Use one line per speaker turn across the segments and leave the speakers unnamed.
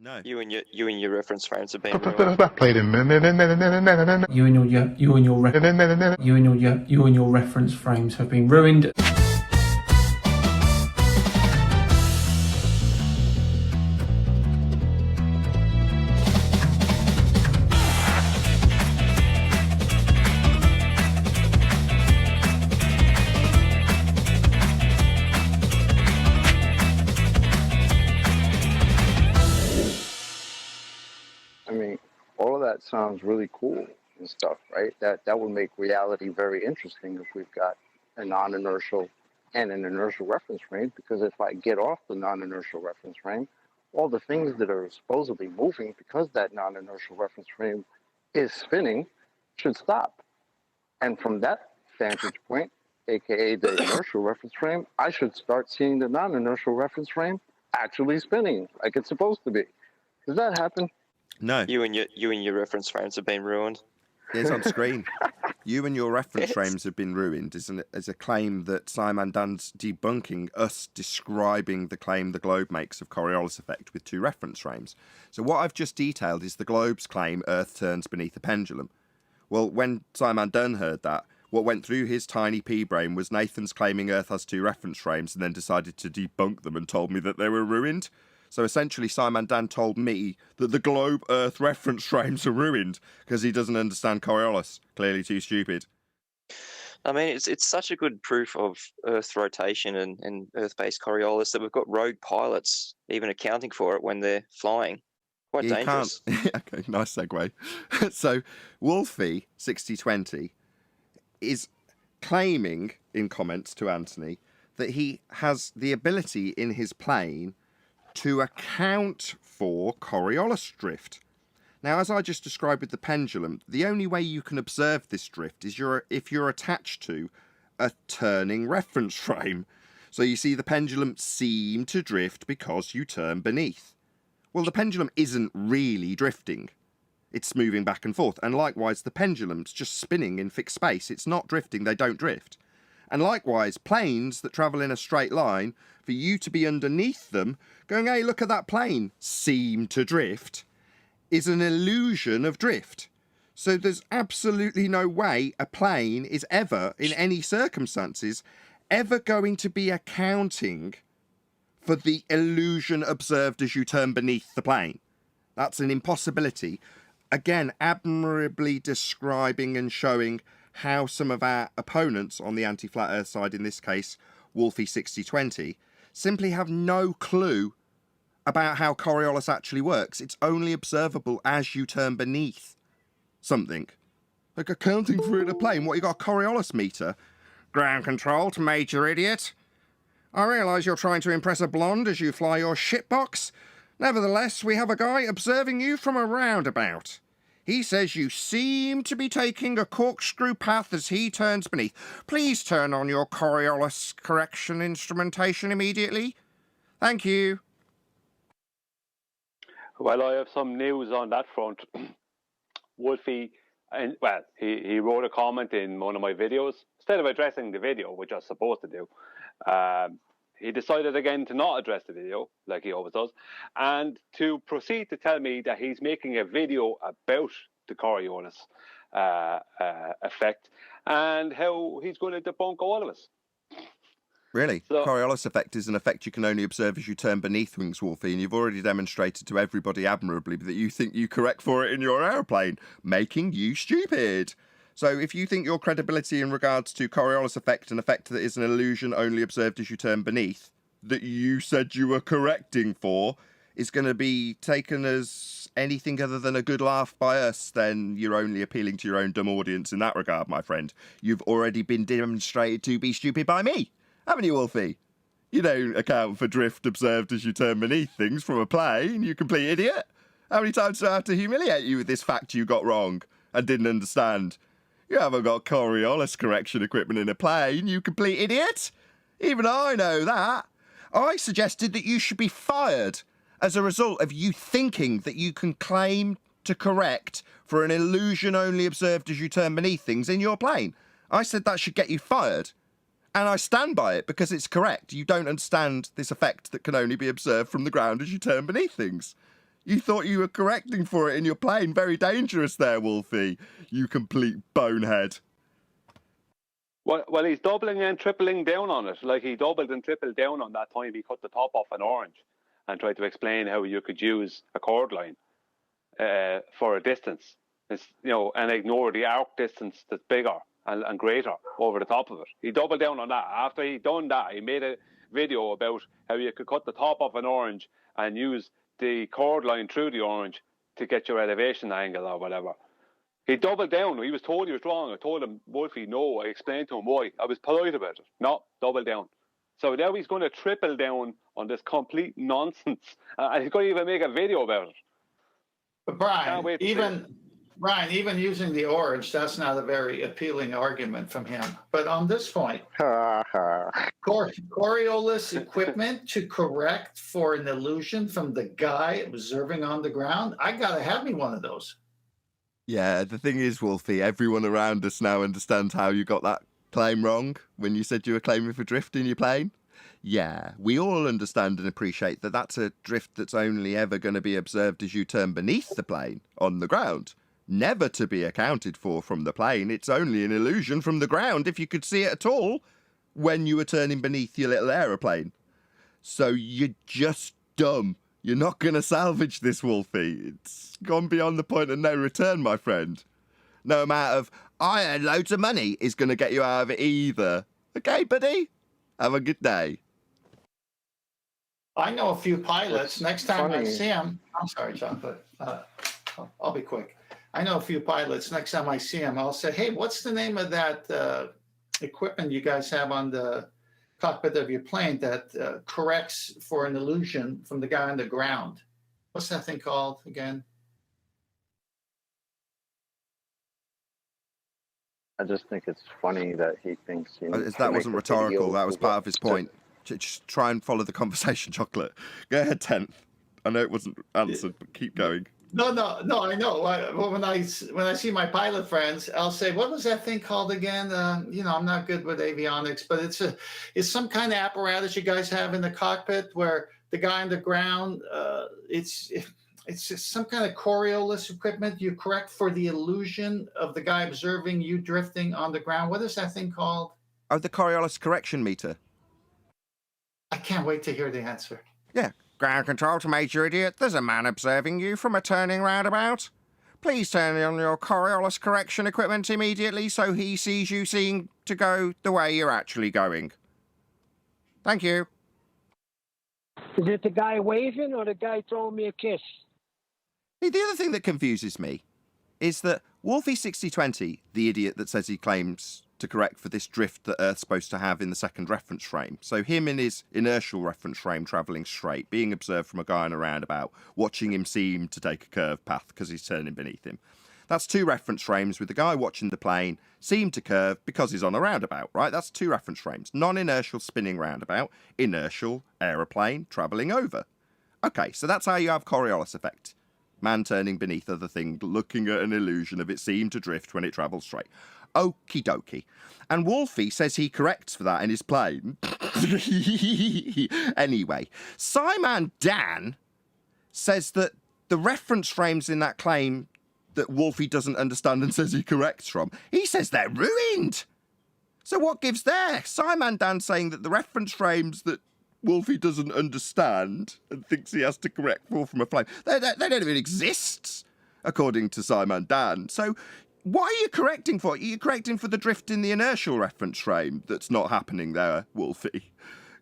No.
You and your reference frames have been ruined.
Played in.
You and your reference frames have been ruined.
I mean, all of that sounds really cool and stuff, right? That would make reality very interesting if we've got a non-inertial and an inertial reference frame, because if I get off the non-inertial reference frame, all the things that are supposedly moving because that non-inertial reference frame is spinning should stop. And from that vantage point, aka the inertial reference frame, I should start seeing the non-inertial reference frame actually spinning like it's supposed to be. Does that happen?
No.
You and your reference frames have been ruined.
It's on screen. You and your reference frames have been ruined is a claim that SciManDan's debunking, us describing the claim the globe makes of Coriolis effect with two reference frames. So what I've just detailed is the globe's claim Earth turns beneath a pendulum. Well, when SciManDan heard that, what went through his tiny pea brain was Nathan's claiming Earth has two reference frames and then decided to debunk them and told me that they were ruined. So essentially, SciManDan told me that the globe Earth reference frames are ruined because he doesn't understand Coriolis. Clearly too stupid.
I mean, it's such a good proof of Earth rotation and Earth-based Coriolis that we've got rogue pilots even accounting for it when they're flying. Quite dangerous.
Okay, nice segue. So Wolfie 6020 is claiming in comments to Anthony that he has the ability in his plane to account for Coriolis drift. Now, as I just described with the pendulum, the only way you can observe this drift is if you're attached to a turning reference frame. So you see the pendulum seem to drift because you turn beneath. Well, the pendulum isn't really drifting. It's moving back and forth. And likewise, the pendulum's just spinning in fixed space. It's not drifting. They don't drift. And likewise, planes that travel in a straight line, for you to be underneath them, going, hey, look at that plane, seem to drift, is an illusion of drift. So there's absolutely no way a plane is ever, in any circumstances, ever going to be accounting for the illusion observed as you turn beneath the plane. That's an impossibility. Again, admirably describing and showing how some of our opponents on the anti-flat earth side, in this case Wolfie 6020, simply have no clue about how Coriolis actually works. It's only observable as you turn beneath something. Like accounting for it a plane. What, you got a Coriolis meter? Ground control to Major Idiot. I realise you're trying to impress a blonde as you fly your shitbox. Nevertheless, we have a guy observing you from a roundabout. He says you seem to be taking a corkscrew path as he turns beneath. Please turn on your Coriolis correction instrumentation immediately. Thank you.
Well, I have some news on that front. Wolfie, he wrote a comment in one of my videos. Instead of addressing the video, which I was supposed to do, he decided again to not address the video, like he always does, and to proceed to tell me that he's making a video about the Coriolis effect and how he's going to debunk all of us.
Really?
So,
Coriolis effect is an effect you can only observe as you turn beneath wings, Wolfie, and you've already demonstrated to everybody admirably that you think you correct for it in your aeroplane, making you stupid. So if you think your credibility in regards to Coriolis effect, an effect that is an illusion only observed as you turn beneath, that you said you were correcting for, is going to be taken as anything other than a good laugh by us, then you're only appealing to your own dumb audience in that regard, my friend. You've already been demonstrated to be stupid by me, haven't you, Wolfie? You don't account for drift observed as you turn beneath things from a plane, you complete idiot. How many times do I have to humiliate you with this fact you got wrong and didn't understand? You haven't got Coriolis correction equipment in a plane, you complete idiot. Even I know that. I suggested that you should be fired as a result of you thinking that you can claim to correct for an illusion only observed as you turn beneath things in your plane. I said that should get you fired. And I stand by it because it's correct. You don't understand this effect that can only be observed from the ground as you turn beneath things. You thought you were correcting for it in your plane. Very dangerous there, Wolfie. You complete bonehead.
Well, he's doubling and tripling down on it. Like, he doubled and tripled down on that time he cut the top off an orange and tried to explain how you could use a chord line for a distance. It's, and ignore the arc distance that's bigger and greater over the top of it. He doubled down on that. After he'd done that, he made a video about how you could cut the top off an orange and use the chord line through the orange to get your elevation angle or whatever. He doubled down. He was told he was wrong. I told him, Wolfie, no. I explained to him why. I was polite about it. No, double down. So now he's going to triple down on this complete nonsense. And he's going to even make a video about it.
But Brian, even using the orange, that's not a very appealing argument from him. But on this point, Coriolis equipment to correct for an illusion from the guy observing on the ground, I got to have me one of those.
Yeah, the thing is, Wolfie, everyone around us now understands how you got that claim wrong when you said you were claiming for drift in your plane. Yeah, we all understand and appreciate that that's a drift that's only ever going to be observed as you turn beneath the plane on the ground. Never to be accounted for from the plane. It's only an illusion from the ground if you could see it at all when you were turning beneath your little aeroplane. So you're just dumb. You're not going to salvage this, Wolfie. It's gone beyond the point of no return, my friend. No amount of, I earned loads of money is going to get you out of it either. Okay, buddy? Have a good day.
I know a few pilots. Next time I see them, I'm sorry, Chocolate. I'll be quick. I know a few pilots. Next time I see them, I'll say, hey, what's the name of that equipment you guys have on the cockpit of your plane that corrects for an illusion from the guy on the ground? What's that thing called again?
I just think it's funny that he thinks
that wasn't rhetorical. That was part of his point. Just try and follow the conversation, Chocolate. Go ahead, 10th. I know it wasn't answered, but keep going.
No, I know. When I see my pilot friends, I'll say, "What was that thing called again?" I'm not good with avionics, but it's some kind of apparatus you guys have in the cockpit where the guy on the ground, it's just some kind of Coriolis equipment. You correct for the illusion of the guy observing you drifting on the ground. What is that thing called?
Oh, the Coriolis correction meter.
I can't wait to hear the answer.
Yeah. Ground control to Major Idiot. There's a man observing you from a turning roundabout. Please turn on your Coriolis correction equipment immediately so he sees you seem to go the way you're actually going. Thank you.
Is it the guy waving or the guy throwing me a kiss?
The other thing that confuses me is that Wolfie 6020, the idiot that says he claims to correct for this drift that Earth's supposed to have in the second reference frame. So him in his inertial reference frame travelling straight, being observed from a guy on a roundabout, watching him seem to take a curved path because he's turning beneath him. That's two reference frames with the guy watching the plane seem to curve because he's on a roundabout, right? That's two reference frames. Non-inertial spinning roundabout, inertial aeroplane travelling over. Okay, so that's how you have Coriolis effect. Man turning beneath other thing, looking at an illusion of it seem to drift when it travels straight. Okie dokie. And Wolfie says he corrects for that in his plane. Anyway, SciManDan says that the reference frames in that claim that Wolfie doesn't understand and says he corrects from, he says they're ruined. So what gives there? SciManDan saying that the reference frames that Wolfie doesn't understand and thinks he has to correct for from a plane, they don't even exist, according to SciManDan. So what are you correcting for? Are you correcting for the drift in the inertial reference frame that's not happening there, Wolfie?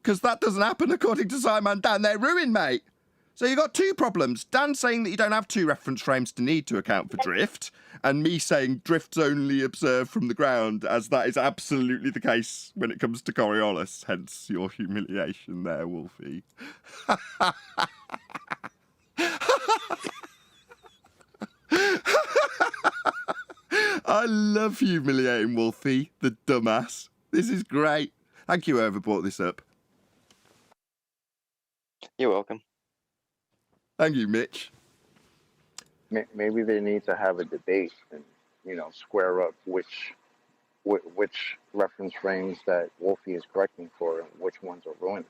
Because that doesn't happen according to SciManDan. They're ruined, mate. So you've got two problems. Dan saying that you don't have two reference frames to need to account for drift, and me saying drift's only observed from the ground, as that is absolutely the case when it comes to Coriolis. Hence your humiliation there, Wolfie. I love humiliating Wolfie, the dumbass. This is great. Thank you, whoever brought this up.
You're welcome.
Thank you, Mitch.
Maybe they need to have a debate and, square up which reference frames that Wolfie is correcting for and which ones are ruined.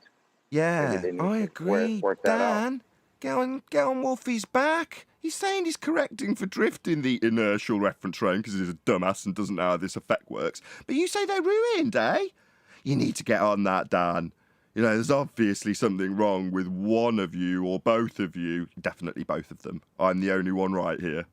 Yeah, I agree.
Work that out.
Dan, Get on Wolfie's back. He's saying he's correcting for drifting the inertial reference frame because he's a dumbass and doesn't know how this effect works. But you say they're ruined, eh? You need to get on that, Dan. You know, there's obviously something wrong with one of you or both of you. Definitely both of them. I'm the only one right here.